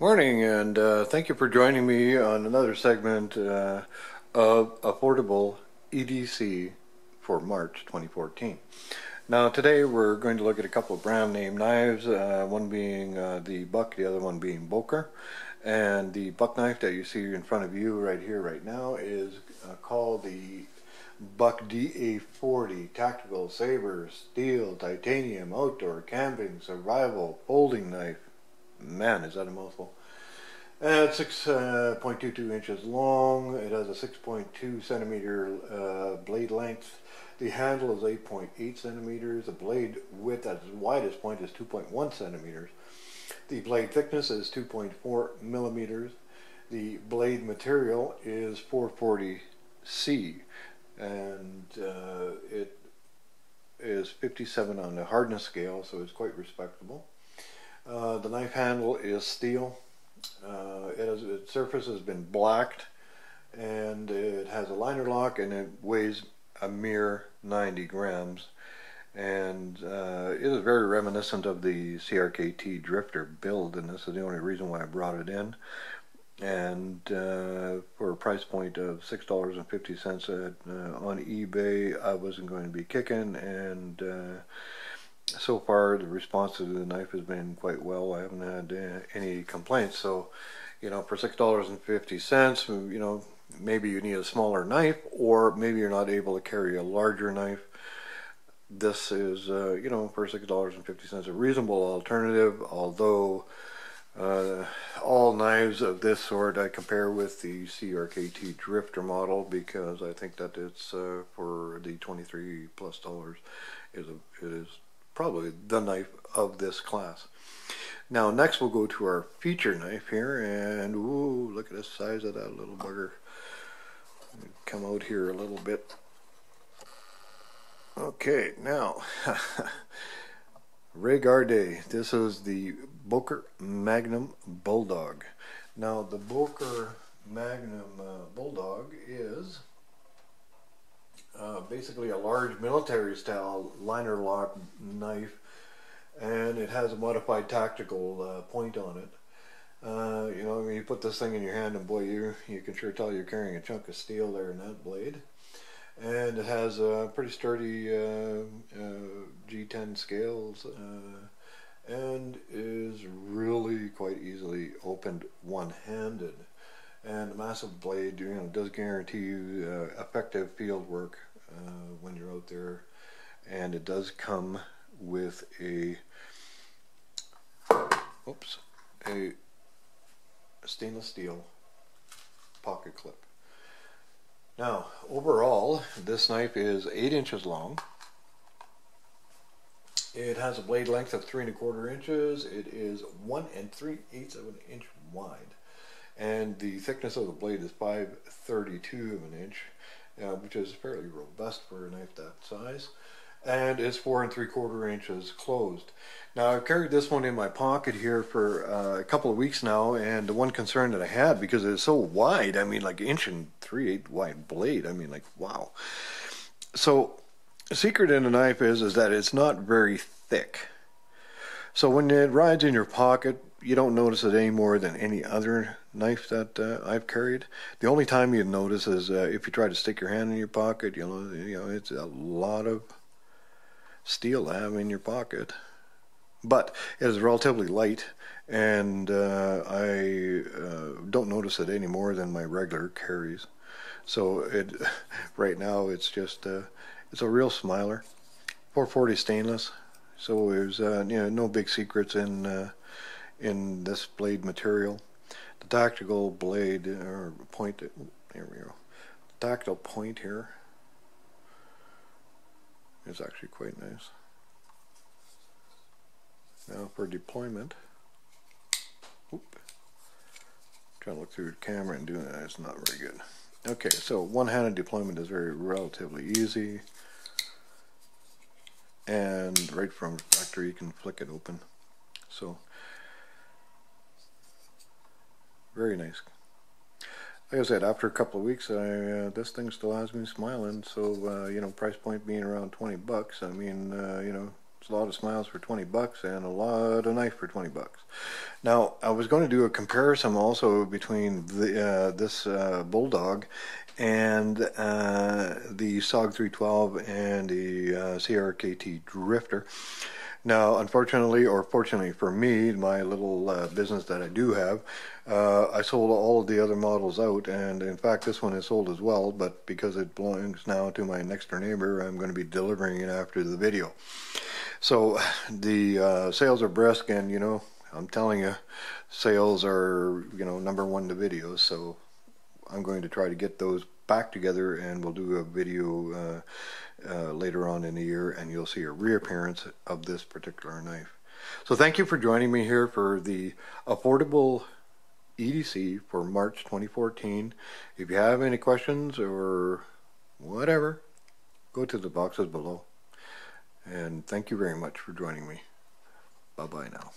Morning, and thank you for joining me on another segment of Affordable EDC for March 2014. Now today we're going to look at a couple of brand name knives, one being the Buck, the other one being Boker. And the Buck knife that you see in front of you right here right now is called the Buck DA40 Tactical Saber Steel Titanium Outdoor Camping Survival Folding Knife. Man, is that a mouthful. It's 6.22 inches long. It has a 6.2 centimeter blade length. The handle is 8.8 centimeters. The blade width at its widest point is 2.1 centimeters. The blade thickness is 2.4 millimeters. The blade material is 440C, and it is 57 on the hardness scale, so it's quite respectable. The knife handle is steel. Its surface has been blacked, and it has a liner lock, and it weighs a mere 90 grams. And it is very reminiscent of the CRKT Drifter build, and this is the only reason why I brought it in. And for a price point of $6.50 on eBay, I wasn't going to be kicking, and so far the response to the knife has been quite well. I haven't had any complaints. So, you know, for $6.50, you know, maybe you need a smaller knife, or maybe you're not able to carry a larger knife. This is, you know, for $6.50 a reasonable alternative, although all knives of this sort I compare with the CRKT Drifter model, because I think that it's for the $23 plus it is probably the knife of this class. Now next we'll go to our feature knife here, and ooh, look at the size of that little bugger. Come out here a little bit. Okay, now Regarde, this is the Boker Magnum Bulldog. Now the Boker Magnum Bulldog is basically a large military style liner lock knife, and it has a modified tactical point on it. You know, when you put this thing in your hand, and boy, you can sure tell you're carrying a chunk of steel there in that blade. And it has a pretty sturdy G10 scales, and is really quite easily opened one-handed. And the massive blade, you know, does guarantee you effective field work when you're out there. And it does come with a stainless steel pocket clip. Now, overall, this knife is 8 inches long. It has a blade length of 3 1/4 inches. It is 1 3/8 of an inch wide. And the thickness of the blade is 5/32 of an inch, which is fairly robust for a knife that size. And it's 4 3/4 inches closed. Now I've carried this one in my pocket here for a couple of weeks now, and the one concern that I had, because it's so wide, I mean, like 1 3/8 wide blade, I mean, like, wow. So the secret in the knife is that it's not very thick. So when it rides in your pocket, you don't notice it any more than any other knife that I've carried. The only time you notice is if you try to stick your hand in your pocket. You know, it's a lot of steel to have in your pocket, but it is relatively light, and I don't notice it any more than my regular carries. So it right now it's just it's a real smiler. 440 stainless, so there's you know, no big secrets in this blade material. The tactical blade or point, here we go. The tactile point here is actually quite nice. Now for deployment, trying to look through the camera and doing that, it's not very good. Okay, so one-handed deployment is relatively easy, and right from factory you can flick it open. So very nice. Like I said, after a couple of weeks, this thing still has me smiling. So you know, price point being around $20, I mean, you know, a lot of smiles for 20 bucks and a lot of knife for 20 bucks. Now, I was going to do a comparison also between this Bulldog and the SOG 312 and the CRKT Drifter. Now, unfortunately, or fortunately for me, my little business that I do have, I sold all of the other models out, and in fact this one is sold as well, but because it belongs now to my next door neighbor, I'm going to be delivering it after the video. So the sales are brisk, and you know, I'm telling you, sales are, you know, #1 to videos, so I'm going to try to get those back together, and we'll do a video later on in the year, and you'll see a reappearance of this particular knife. So thank you for joining me here for the affordable EDC for March 2014. If you have any questions or whatever, go to the boxes below. And thank you very much for joining me. Bye-bye now.